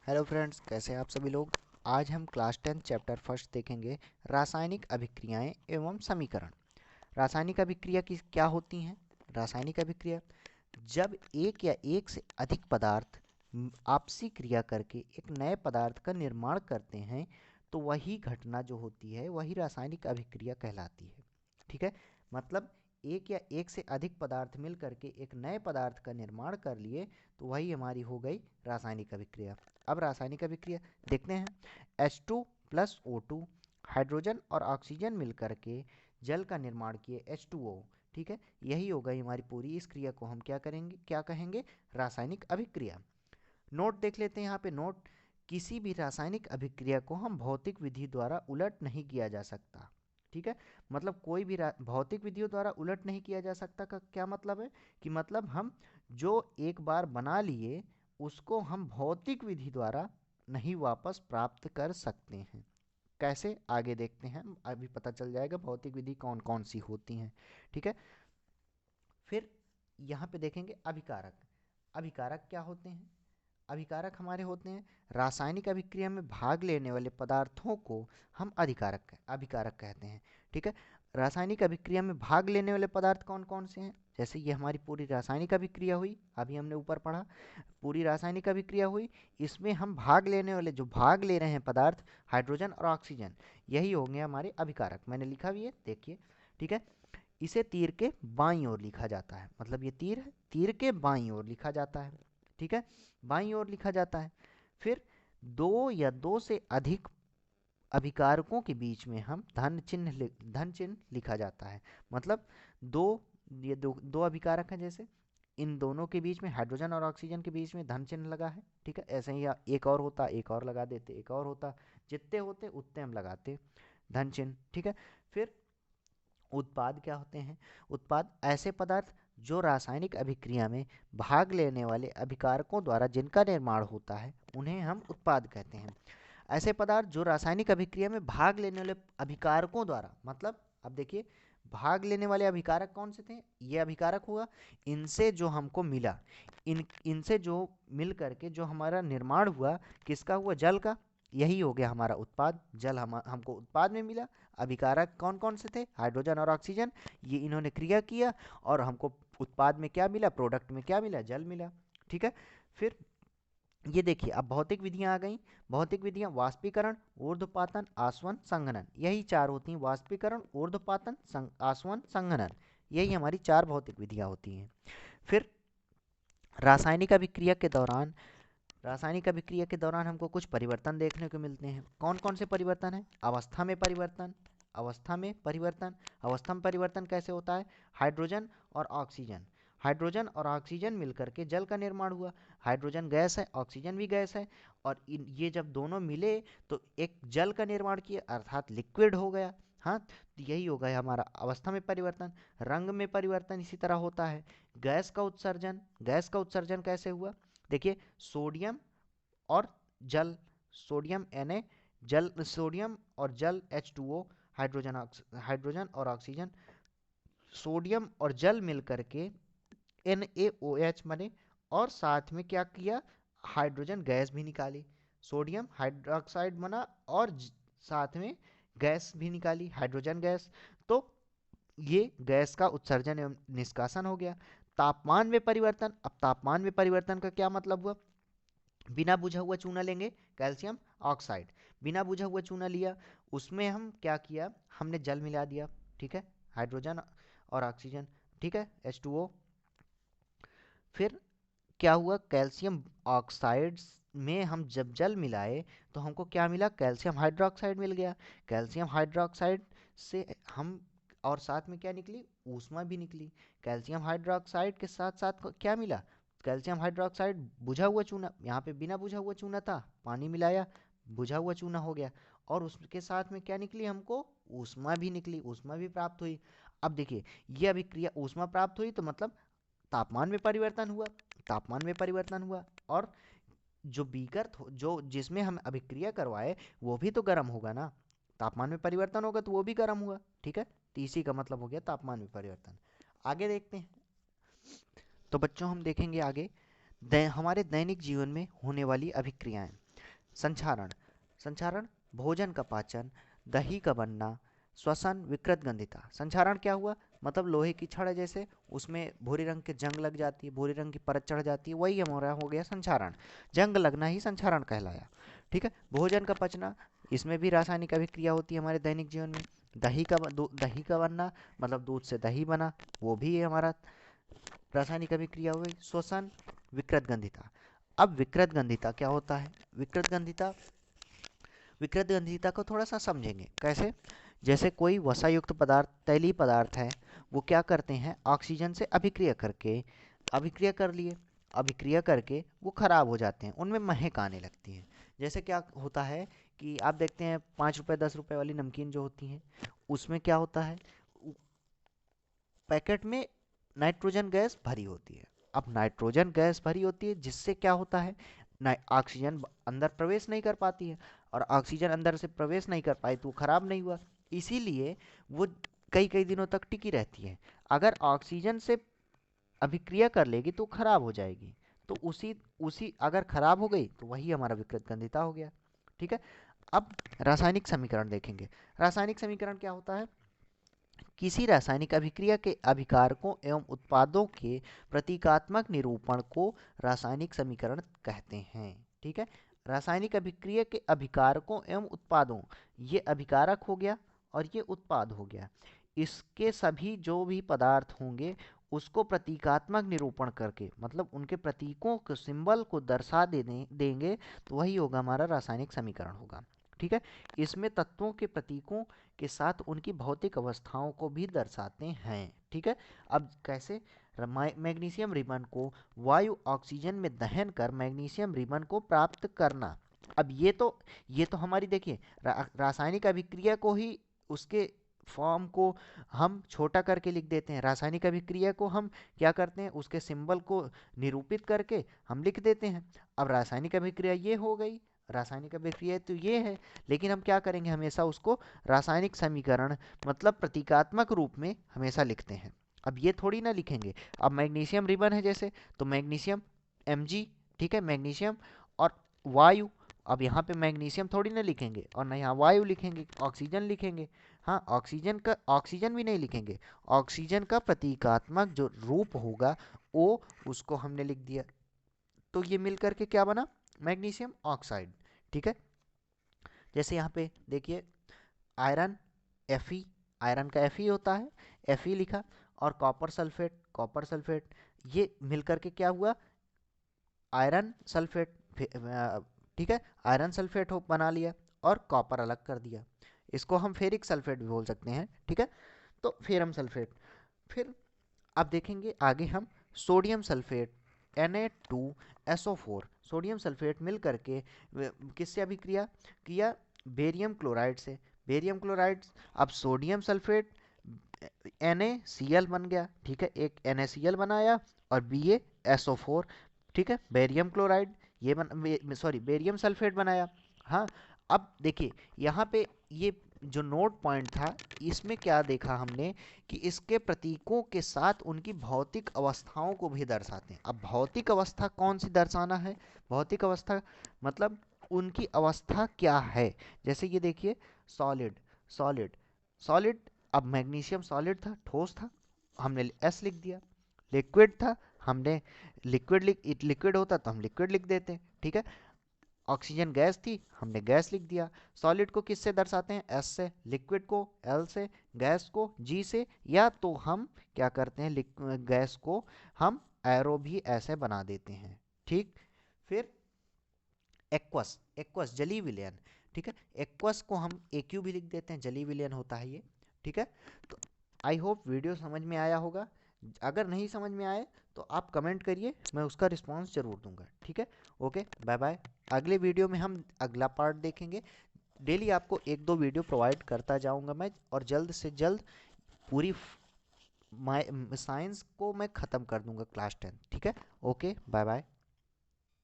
Hello friends, कैसे हैं आप सभी लोग। आज हम क्लास 10 चैप्टर फर्स्ट देखेंगे, रासायनिक अभिक्रियाएं एवं समीकरण। रासायनिक अभिक्रिया की क्या होती हैं। रासायनिक अभिक्रिया जब एक या एक से अधिक पदार्थ आपसी क्रिया करके एक नए पदार्थ का निर्माण करते हैं तो वही घटना जो होती है वही रासायनिक अभिक्रिया कहलाती है। ठीक है, मतलब एक या एक से अधिक पदार्थ मिल करके एक नए पदार्थ का निर्माण कर लिए तो वही हमारी हो गई रासायनिक अभिक्रिया। अब रासायनिक अभिक्रिया देखते हैं। H2 प्लस O2 हाइड्रोजन और ऑक्सीजन मिलकर के जल का निर्माण किए H2O। ठीक है, यही हो गई हमारी पूरी। इस क्रिया को हम क्या करेंगे, क्या कहेंगे, रासायनिक अभिक्रिया। नोट देख लेते हैं यहाँ पे। नोट, किसी भी रासायनिक अभिक्रिया को हम भौतिक विधि द्वारा उलट नहीं किया जा सकता। ठीक है, मतलब कोई भी भौतिक विधियों द्वारा उलट नहीं किया जा सकता का क्या मतलब है कि मतलब हम जो एक बार बना लिए उसको हम भौतिक विधि द्वारा नहीं वापस प्राप्त कर सकते हैं। कैसे, आगे देखते हैं, अभी पता चल जाएगा भौतिक विधि कौन कौन सी होती हैं। ठीक है, फिर यहाँ पे देखेंगे अभिकारक। अभिकारक क्या होते हैं। अभिकारक हमारे होते हैं रासायनिक अभिक्रिया में भाग लेने वाले पदार्थों को हम अभिकारक कहते हैं। ठीक है, रासायनिक अभिक्रिया में भाग लेने वाले पदार्थ कौन कौन से हैं। जैसे ये हमारी पूरी रासायनिक अभिक्रिया हुई, अभी हमने ऊपर पढ़ा, पूरी रासायनिक अभिक्रिया हुई, इसमें हम भाग लेने वाले, जो भाग ले रहे हैं पदार्थ, हाइड्रोजन और ऑक्सीजन, यही होंगे हमारे अभिकारक। मैंने लिखा भी है, देखिए। ठीक है, इसे तीर के बाईं ओर लिखा जाता है, मतलब ये तीर है, तीर के बाईं ओर लिखा जाता है। ठीक है, बाईं ओर लिखा जाता है। फिर दो या दो से अधिक अभिकारकों के बीच में हम धन चिन्ह लिखा जाता है। मतलब दो, ये दो अभिकारक हैं, जैसे इन दोनों के बीच में, हाइड्रोजन और ऑक्सीजन के बीच में धन चिन्ह लगा है। ठीक है, ऐसे ही एक और होता, एक और लगा देते, एक और होता, जितने होते उतने हम लगाते धन चिन्ह। ठीक है, फिर उत्पाद क्या होते हैं। उत्पाद ऐसे पदार्थ जो रासायनिक अभिक्रिया में भाग लेने वाले अभिकारकों द्वारा जिनका निर्माण होता है उन्हें हम उत्पाद कहते हैं। ऐसे पदार्थ जो रासायनिक अभिक्रिया में भाग लेने वाले अभिकारकों द्वारा, मतलब अब देखिए, भाग लेने वाले अभिकारक कौन से थे, ये अभिकारक हुआ, इनसे जो हमको मिला, इनसे जो मिल करके जो हमारा निर्माण हुआ, किसका हुआ, जल का, यही हो गया हमारा उत्पाद। जल हमको उत्पाद में मिला। अभिकारक कौन कौन से थे, हाइड्रोजन और ऑक्सीजन, ये इन्होंने क्रिया किया और हमको उत्पाद में क्या मिला, प्रोडक्ट में क्या मिला, जल मिला। ठीक है, फिर ये देखिए, अब भौतिक विधियां आ गई। भौतिक विधियां वाष्पीकरण, ऊर्ध्वपातन, आसवन, संघनन, यही चार होती हैं। वाष्पीकरण, ऊर्ध्वपातन, आसवन, संघनन, यही हमारी चार भौतिक विधियां होती हैं। फिर रासायनिक अभिक्रिया के दौरान, रासायनिक अभिक्रिया के दौरान हमको कुछ परिवर्तन देखने को मिलते हैं। कौन कौन से परिवर्तन हैं। अवस्था में परिवर्तन, अवस्था में परिवर्तन। अवस्था में परिवर्तन कैसे होता है, हाइड्रोजन और ऑक्सीजन, हाइड्रोजन और ऑक्सीजन मिलकर के जल का निर्माण हुआ। हाइड्रोजन गैस है, ऑक्सीजन भी गैस है, और ये जब दोनों मिले तो एक जल का निर्माण किए, अर्थात लिक्विड हो गया। हाँ, तो यही हो गया हमारा अवस्था में परिवर्तन। रंग में परिवर्तन इसी तरह होता है। गैस का उत्सर्जन, गैस का उत्सर्जन कैसे हुआ, देखिए, सोडियम और जल, सोडियम Na, जल, सोडियम और जल H2O, हाइड्रोजन और ऑक्सीजन, सोडियम और जल मिलकर के NaOH बने, और साथ में क्या किया, हाइड्रोजन गैस भी निकाली, सोडियम हाइड्रोक्साइड बना, और साथ में गैस भी निकाली, हाइड्रोजन गैस। तो ये गैस का उत्सर्जन एवं निष्कासन हो गया। तापमान में परिवर्तन, अब तापमान में परिवर्तन का क्या मतलब हुआ, बिना बुझा हुआ चूना लेंगे, कैल्शियम ऑक्साइड, बिना बुझा हुआ चूना लिया, उसमें हम क्या किया, हमने जल मिला दिया। ठीक है, हाइड्रोजन और ऑक्सीजन, ठीक है, H2O। फिर क्या हुआ, कैल्शियम ऑक्साइड में हम जब जल मिलाए तो हमको क्या मिला, कैल्शियम हाइड्रोक्साइड मिल गया। कैल्शियम हाइड्रोक्साइड से हम, और साथ में क्या निकली, ऊष्मा भी निकली। कैल्शियम हाइड्रोक्साइड के साथ साथ क्या मिला, कैल्शियम हाइड्रोक्साइड, बुझा हुआ चूना, यहाँ पे बिना बुझा हुआ चूना था, पानी मिलाया, बुझा हुआ चूना हो गया, और उसके साथ में क्या निकली, हमको ऊष्मा भी निकली, ऊष्मा भी प्राप्त हुई। अब देखिए, ये अभिक्रिया, ऊष्मा प्राप्त हुई तो मतलब तापमान में परिवर्तन हुआ, तापमान में परिवर्तन हुआ, और जो बीकर जो जिसमें हम अभिक्रिया करवाए वो भी तो गर्म होगा ना, तापमान में परिवर्तन होगा तो वो भी गर्म हुआ। ठीक है, तो इसी का मतलब हो गया तापमान में परिवर्तन। आगे देखते हैं। तो बच्चों हम देखेंगे आगे हमारे दैनिक जीवन में होने वाली अभिक्रियाएं। संक्षारण, संक्षारण भोजन का पाचन, दही का बनना, श्वसन, विकृत गंधिता। संक्षारण क्या हुआ, मतलब लोहे की छड़ है जैसे, उसमें भूरे रंग के जंग लग जाती है, भूरे रंग की परत चढ़ जाती है, वही हमारा हो गया संक्षारण। जंग लगना ही संक्षारण कहलाया। ठीक है। भोजन का पचना, इसमें भी रासायनिक अभिक्रिया होती है हमारे दैनिक जीवन में। दही का बनना, मतलब दूध से दही बना, वो भी हमारा रासायनिक अभिक्रिया हुई। श्वसन, विकृत गंधिता। अब विकृत गंधिता क्या होता है, विकृत गंधिता, विकृत गंधिता को थोड़ा सा समझेंगे कैसे। जैसे कोई वसायुक्त पदार्थ, तैलीय पदार्थ है, वो क्या करते हैं, ऑक्सीजन से अभिक्रिया कर लिए, अभिक्रिया करके वो खराब हो जाते हैं, उनमें महक आने लगती है। जैसे क्या होता है कि आप देखते हैं 5 रुपए 10 रुपए वाली नमकीन जो होती हैं, उसमें क्या होता है, पैकेट में नाइट्रोजन गैस भरी होती है। अब नाइट्रोजन गैस भरी होती है, जिससे क्या होता है, ऑक्सीजन अंदर प्रवेश नहीं कर पाती है, और ऑक्सीजन अंदर से प्रवेश नहीं कर पाई तो वो खराब नहीं हुआ, इसीलिए वो कई कई दिनों तक टिकी रहती है। अगर ऑक्सीजन से अभिक्रिया कर लेगी तो खराब हो जाएगी, तो उसी उसी अगर खराब हो गई तो वही हमारा विकृत गंधिता हो गया। ठीक है। अब रासायनिक समीकरण देखेंगे। रासायनिक समीकरण क्या होता है, किसी रासायनिक अभिक्रिया के अभिकारकों एवं उत्पादों के प्रतीकात्मक निरूपण को रासायनिक समीकरण कहते हैं। ठीक है। रासायनिक अभिक्रिया के अभिकारकों एवं उत्पादों, ये अभिकारक हो गया और ये उत्पाद हो गया, इसके सभी जो भी पदार्थ होंगे उसको प्रतीकात्मक निरूपण करके, मतलब उनके प्रतीकों को, सिंबल को दर्शा देंगे, तो वही होगा हमारा रासायनिक समीकरण होगा। ठीक है। इसमें तत्वों के प्रतीकों के साथ उनकी भौतिक अवस्थाओं को भी दर्शाते हैं। ठीक है। अब कैसे, मैग्नीशियम रिबन को वायु ऑक्सीजन में दहन कर मैग्नीशियम रिबन को प्राप्त करना। अब ये तो हमारी देखिए रासायनिक अभिक्रिया को ही, उसके फॉर्म को हम छोटा करके लिख देते हैं, रासायनिक अभिक्रिया को हम क्या करते हैं, उसके सिंबल को निरूपित करके हम लिख देते हैं। अब रासायनिक अभिक्रिया ये हो गई, रासायनिक अभिक्रिया तो ये है, लेकिन हम क्या करेंगे, हमेशा उसको रासायनिक समीकरण मतलब प्रतीकात्मक रूप में हमेशा लिखते हैं। अब ये थोड़ी ना लिखेंगे, अब मैग्नीशियम रिबन है जैसे, तो मैग्नीशियम Mg, ठीक है, मैग्नीशियम और वायु, अब यहाँ पे मैग्नीशियम थोड़ी ना लिखेंगे और ना यहाँ वायु लिखेंगे, ऑक्सीजन लिखेंगे। हाँ, ऑक्सीजन भी नहीं लिखेंगे, ऑक्सीजन का प्रतीकात्मक जो रूप होगा ओ, उसको हमने लिख दिया, तो ये मिल करके क्या बना, मैग्नीशियम ऑक्साइड। ठीक है। जैसे यहाँ पे देखिए आयरन Fe, आयरन का Fe होता है, Fe लिखा, और कॉपर सल्फेट, ये मिलकर के क्या हुआ, आयरन सल्फेट। ठीक है, आयरन सल्फेट हो बना लिया और कॉपर अलग कर दिया, इसको हम फेरिक सल्फेट भी बोल सकते हैं। ठीक है। तो फेरम सल्फेट। फिर अब देखेंगे आगे हम sodium sulphate Na2SO4, sodium sulphate मिल करके किससे अभिक्रिया किया, बेरियम क्लोराइड से, बेरियम क्लोराइड। अब सोडियम सल्फेट NaCl बन गया, ठीक है, एक NaCl बनाया और BaSO4, ठीक है, बेरियम क्लोराइड, ये बेरियम सल्फेट बनाया। हाँ, अब देखिए यहाँ पे ये जो नोट पॉइंट था, इसमें क्या देखा हमने कि इसके प्रतीकों के साथ उनकी भौतिक अवस्थाओं को भी दर्शाते हैं। अब भौतिक अवस्था कौन सी दर्शाना है, भौतिक अवस्था मतलब उनकी अवस्था क्या है। जैसे ये देखिए सॉलिड, सॉलिड, सॉलिड, अब मैग्नीशियम सॉलिड था, ठोस था, हमने S लिख दिया। लिक्विड था, हमने लिक्विड होता तो हम लिक्विड लिख देते। ठीक है। ऑक्सीजन गैस थी, हमने गैस लिख दिया। सॉलिड को किससे दर्शाते हैं, S से, लिक्विड को L से, गैस को G से, या तो हम क्या करते हैं, गैस को हम एरो भी ऐसे बना देते हैं। ठीक। फिर एक्वस, एक्वस जलीय विलयन, ठीक है, एक्वस को हम AQ भी लिख देते हैं, जलीय विलयन होता है ये। ठीक है। तो आई होप वीडियो समझ में आया होगा, अगर नहीं समझ में आए तो आप कमेंट करिए, मैं उसका रिस्पांस जरूर दूंगा। ठीक है। Okay, bye bye. अगले वीडियो में हम अगला पार्ट देखेंगे। डेली आपको 1-2 वीडियो प्रोवाइड करता जाऊंगा मैं, और जल्द से जल्द पूरी साइंस को मैं ख़त्म कर दूंगा क्लास 10। ठीक है। Okay, bye bye.